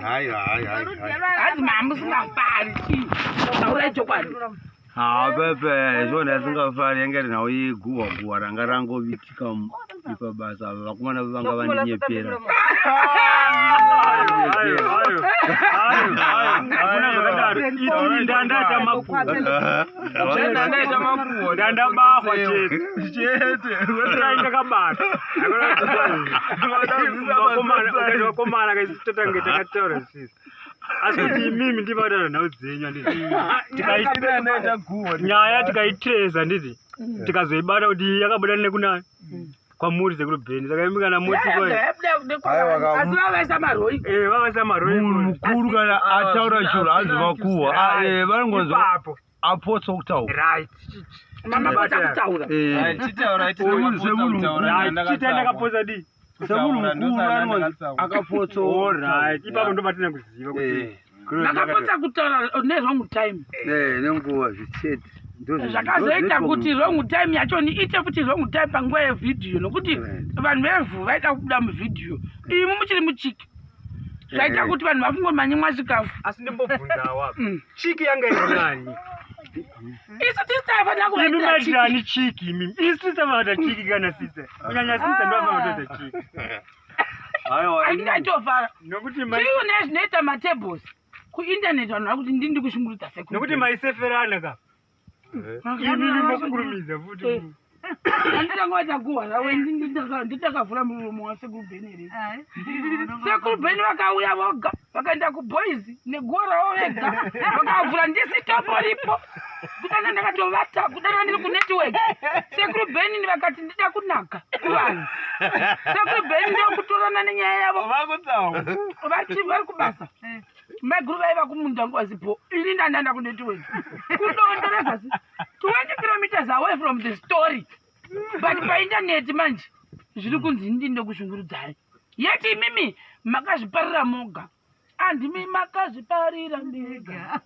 Hayi mama usingafani chi. Awurejo kwani. Pepe zvona singafani engeri nawo iguwa ranga rangovitika basa vakomana vanga vaninyepera. Asikuti mimi ndibadala nawo dzenya nditi nyaya tikaitreza nditi tikazoibata kuti yakabudana nekunani kwamuri zekurubheni saka imi kana muti vavaisa maroi vavaisa maroi mukuru kana ataura churu anzova kuwa vanongonzo apotsa kutaura ndakaposa di semunhu mukuru akapotsa ipapo ndobatina kuziva kuti makapotsa kutaura nerong time nenguva zvichete zvakazoita kuti wrong time yacho niite futi wrong time panguva yevhidhiyo nokuti vanhu vevhu vaida kubuda muvhidhiyo imi muchiri muchiki zvaita kuti vanhu vafungomanyimwa chikafu asi ndimbobvunzawa chiki yanga ironani isu tisaifanira kuvatirani chiki imimi isu tisavata chiki kana sisa kunyanya sisa ndovavatoita chiki andingaitofara tiune zvinoita matables kuindaneti vanhu vakuti ndindi kushungurudza sekuru nokuti maiseferana ka imimi mokurumidza futi anditangavata guwa rawe nditakavhura muromo wasekuru bheneri sekuru bheni vakauya voga vakaenda kuboys neguwa ravo vega vakavhura ndisitoporipo kudana ndakatovata kudana ndiri kunetiweki sekuru bheni vakati ndida kunaka kuvanhu sekuru bheni ndokutorana nenyaya yavo vari kubasa maguru vaiva kumunda nguva zipo ini ndandaenda kunetiweki kudondorezasi 20 kilometers away from the story but paindaneti manje zviri kunzi ndinde kushungurudzai yeti imimi makazviparira moga andimi makazviparira mega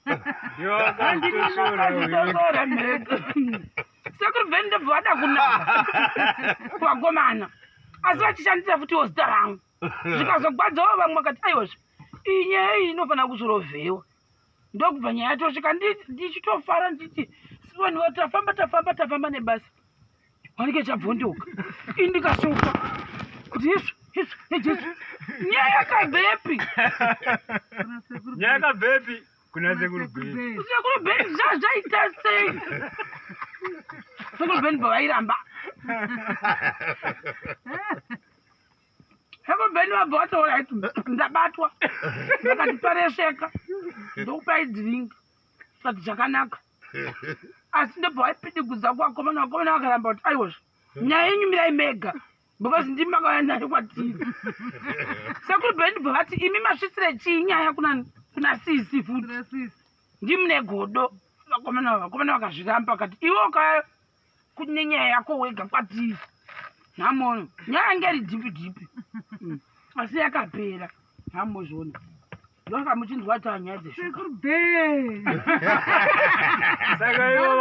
andimi makazvitosora mega sekuru bheni ndobva vada kunaka kuvakomana asi vachishandisa futi wozita rangu zvikazogwadzawo vamwe vakati aiwozve iyi nyaya iyi inofanira kuzorovhewa ndokubva nyaya yatosvika ndichitofara nditi vanhu tafamba nebasa wanike chabvondoka indikashoka kuti yesu nejesu nyaya yakabvepi kuna sekuru bheni zvaita sei sekuru bheni pavairamba sekuru bheni vabva vataura iti ndabatwa vakati paresheka ndokupai dhiringi kati zvakanaka asi ndobva vaipidigudza kuvakomana vakomana vakaramba kuti aiwozvo nyaya yenyu mirai mega because ndimi makauya nayo kwatiri sekuru bheni ndobva vati imi masvitsire chii nyaya kuna sisi futi ndimune godo vakomana vakazviramba vakati iwe ukaya kune nyaya yako wega kwatiri nhamono nyaya ngeri dhipi asi yakapera nhamozvona ndoka muchinzwa kuti nyaya dzessekuru bheni saka ivo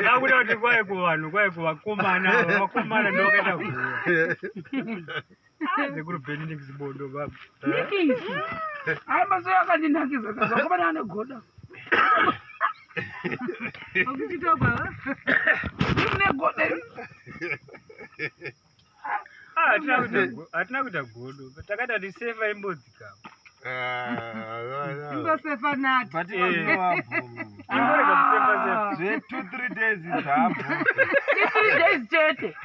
vakuda kuti kwai kuvanhu kwai kuvakomana ndokaita kuva sekuru bheni ndikisibodo baba nikisi ai maso yakandinakisa vakomana ane goda okuchitobva ndimune goda hatina kuita godo takada tisefa imbodzikama imbosefa nati imborega kusefa zve 2-3 days zvapo 3 days chete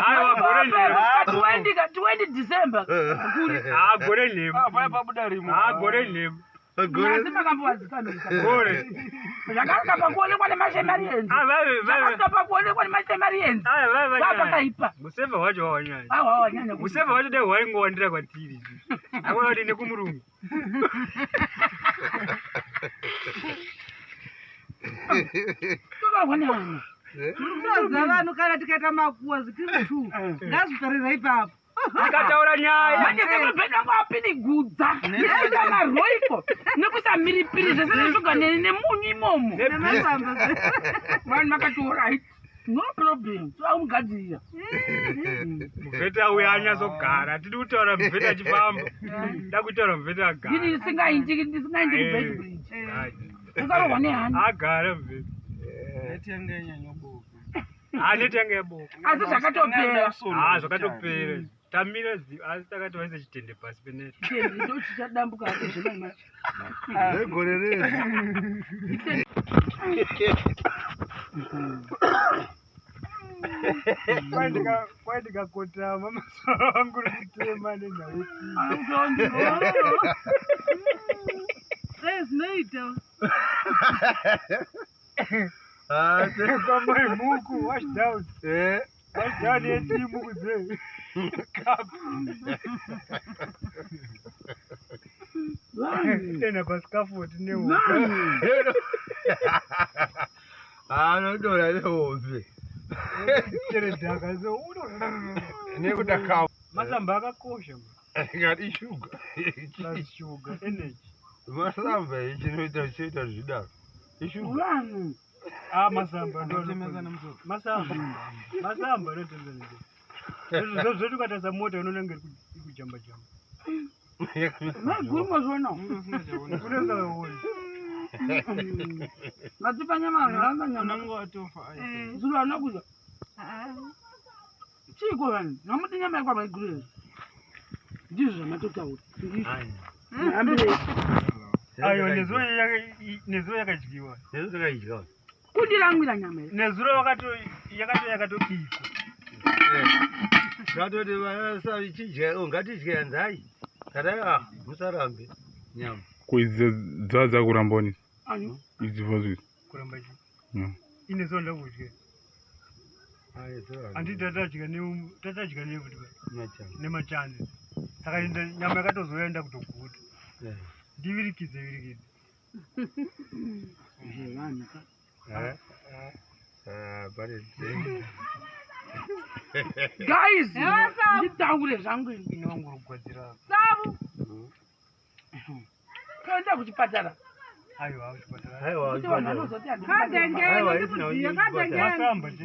aiwa 20 December gore nhemu asi makambowadzikamisagore zvakaruka pakuonekwa nemashemarienzi zvakaruka pakuonekwa nemashemarienzi vapakaipa musevha wacho wawanyanya wawanyanya musevha wacho dai waingowandira kwatiri akona kuti nekumurungu tokarwanana Tunaza vanhu kana tikaita makuwa zvitiri 2 ngazviparira ipapo akataura nyaya manje sekuru bheni vangu apinigudza nekuita maroiko nekusamiripiri zvese neshuga nemunyu imomo vanhu vakati oraiti No problem. So amugadzirira. Mubheta uya anyazogara. Tiri kutaura mubheta achifamba. Ndakutaura mubheta agara. Ndini ndisingaindi kubed bridge. Ukarohwa nehani. Agara mubheta. Neti yange yenyanyoboka. Neti yange yeboka. Asi zvakatopera. Zvakatopera. Tamira asi takati vaise chitende pasi peneti. Chitende ndo chichadambuka hapo zvemai. Gore rezi. Kwai ndikakotama masoro angu rikutema nenhaiti. Zvinoita. Kwamai muku, wash down. Wash down yetimu kuze. Tena pa scaffold newo. Anodora lehope. Tere dhaka zo uno. Nekudakawa. Masamba akakosha. Ngati sugar. Sugar, energy. Masamba ichinoita zvidaro. Ishuga. Masamba ndotemezana mzoko. Masamba ndotemezana. Zvotu katasa mota unonenge ikujamba jamba. Maguru mazvona. Unosaona. Matipanya mavanga nyama. Unanga watofa ai. Zulu anakuza. Chiko vanhu. Namuti nyama yakwa maiguru. Ndizvo zvamatotaura. Ambire. Ayo nezuva yakadyiwa. Nezuva yakadyiwa. Kundirangwira nyama. Nezuva yakatokiko. Ngatoti vana vichidya ngatidye anzai. Kadai musarambe nyama. Kuidza dzadza kuramboni. Ayo. Idziva zvi. Kuramba chi. Ine zo ndakudya. Andi tatadya nekuti nemachani. Saka nyama yakatozoenda kutoguta. Ndivirikidze. Guys, nditaure zvangu inongurugwadzira. Sabu. Kaenda kuchipatara. Aiwa kuchipatara. Aiwa kuchipatara.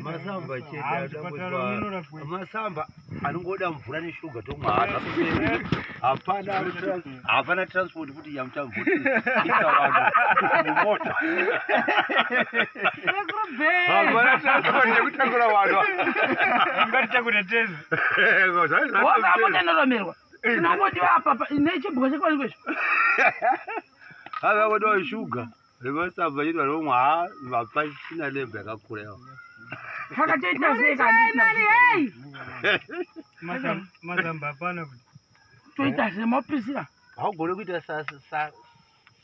Masamba chete masamba anongoda mvura neshuga tomwa hapana transport kuti yamuchamvoti mota hapana transport yekutangura vanhu ngatitakure tezi wasapotenoromerwa tinongodiwa apa nechibhuka chekwanikwecho avakodawo shuga remasamba chiti vanomwa vapachina lebha yakakurewa zvakatoita sei kandisina mazamba hapana kuti toita semapisira haugone kuita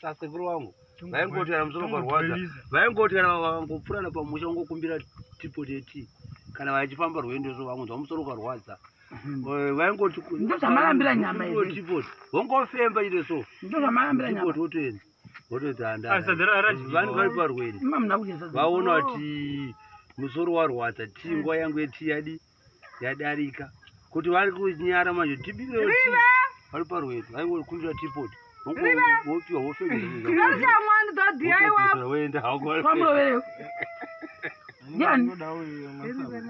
sasekuru wangu vaingoti kana musoro kwarwadza vaingoti kana vangopfurana pamusha ungokumbira tipo teti kana vachifamba rwendo so vangunzwa musoro kwarwadza vaingoti ndozvamarambira nyama tipoti wongofemba chite so ndozvamarambira nyama wotoenda vanhu vari parwere vaona kuti musoro warwadza tii nguva yangu yeti yadarika kuti vari kunyara manje tibirewo tii vari parwere vaingokundira tipoti wopiwa wofembaoenda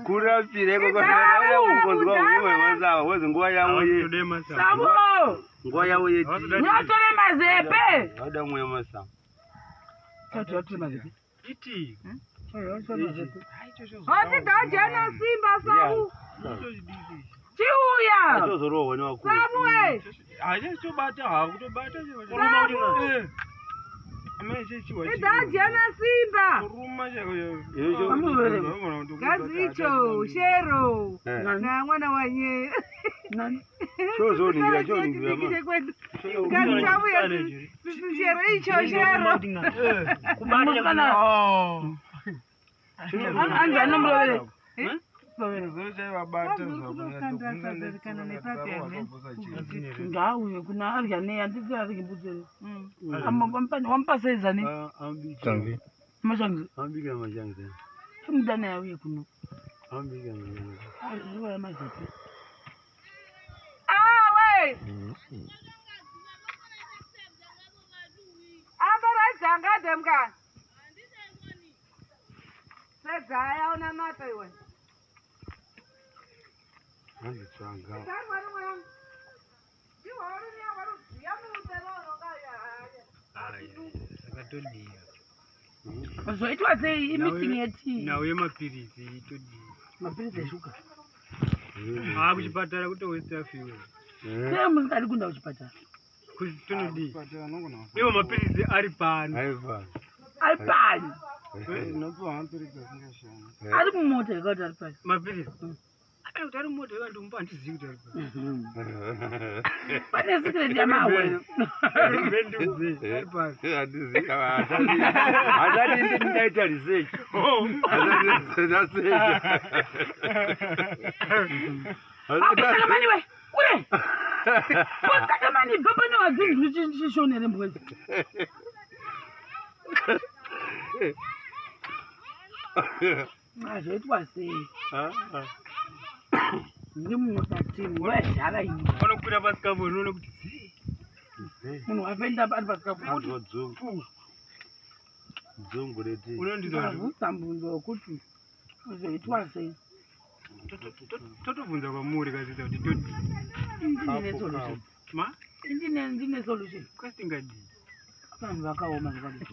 kurapirekukonzwa wezi nguva yavo nguva yavo yetore mazepe vada mweya masamba iti Watidajana Simba Sabu. Chiuya. Atozorohwa newakuru. Sabu we. Achitobata kutobata kuruma kuti. Tidajana Simba. Kuruma chayo. Gazi icho shero. Na mwana wanye. Chozoningira Gazi chabu ya shero icho shero. Kubanikana. Anja nomrowele. Ngauye kuna arya ne andisi ari kibudzero. Wampaseza ne. Tambi. Mashangi. Ambika mashangi. Mudana yawe kuno. Ambika mashangi. Ariwa ya mazepe. We. Abara janga demka. Zaya una mata iwe. Handitsvanga. Sakatodiya. Zvoitwa sei imitini yetii? Nawo yemapirizi itodiya. Mapirizi eshuga. Kuchipatara kutowestafiwe. Sei musingadi kuenda kuchipatara? Tonodiya. Iwo mapirizi ari pano. Ari pani? Ari mumota yakati ari pani? Mapirizi. Kuti ari mumota yakandomba handizivi kuti ari pani. Pane secret yamawe. Hatati ndaita research. Akutsaka mani we, kure! Kutsaka mani, baba no adzini zvishonere mbwezi. Zvoitwa sei? Ndiri mumotatimu, wezhara ini. Vanokwira pasikafu unoona kuti Munhu wapenda pari pasikafuti. Dzungu reti. Unondibvunza mbunzo wekuti zvoitwa sei? Totobvunza kwamuri kazita kuti todi. Ndine solution. Ma? Ndine solution. Kwatingadi. Vanhu vakaoma zvakadai.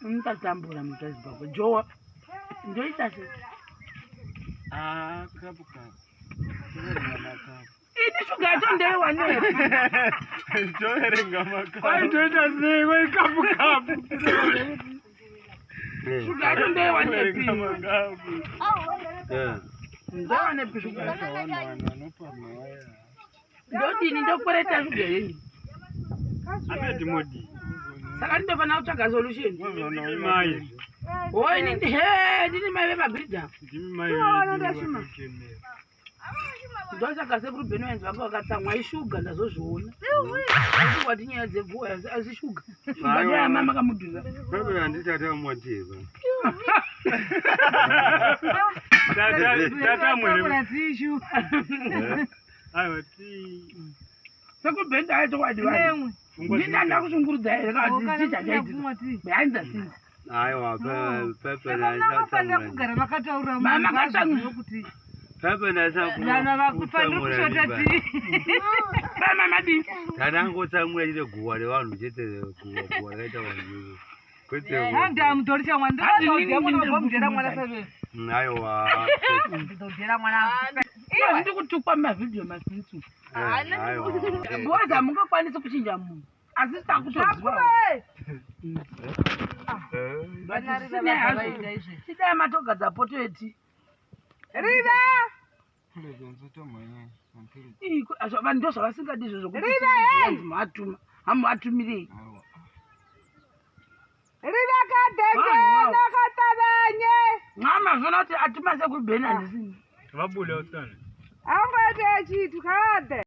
Mutatambura munyika yeZimbabwe. Jowa. Ndoita sei? Kapu. Ini shuga yacho ndeiwa nepi? Toerenga makapu. Kwaitoita sei we kapu. Shuga yacho ndeiwa nepi? Yeah. Ndeiwa nepi shuga yacho? Ndodini ndokwereta shuga yenyu. Apeti modi. Saka ndinofana kutsvaga solution. Ndimi mai. Oh, ndini mai vemabhirija. Ndimi mai. Ndosaka sekuru Benoni vanga vakatsamwa ishuga ndazozviona. Asi wati nyaya dzebvuwa asi shuga. Shuga ndiya mama kamudhura. Baba handitata mwateva. Tata mwere. Tishu. Aiwa ti. Sekuru Benoni aito wadiwa. Ndinanda kushungurudza here kana ticha chaiti. Behind the scenes. Aiwa pepe Vanofana kugara vakataura mama katsamwa kuti pepe vana vakufana kushota ti. Mama madi. Ndangotsamwira chete guwa revanhu chete guwa rakaita vanhu. Kwete. Handa mutorisha mwana ndio mwana mjera mwana sasa. Aiwa. Ndodera mwana. Iwe ndiri kutukwa mavidhiyo masinsu. Aiwa. Boza mungakwanisa kuchinja munhu. Asi takutoziva. Chidai matogadza poto eti. Riva! Vanhu ndo zvavasingadi izvo zvokuti hamuvatumiri. Riva kadenge nakatabanye. Mwamazvona kuti atima sekuru Benoni handisini. Vabuda utano. Angoite chitu kade.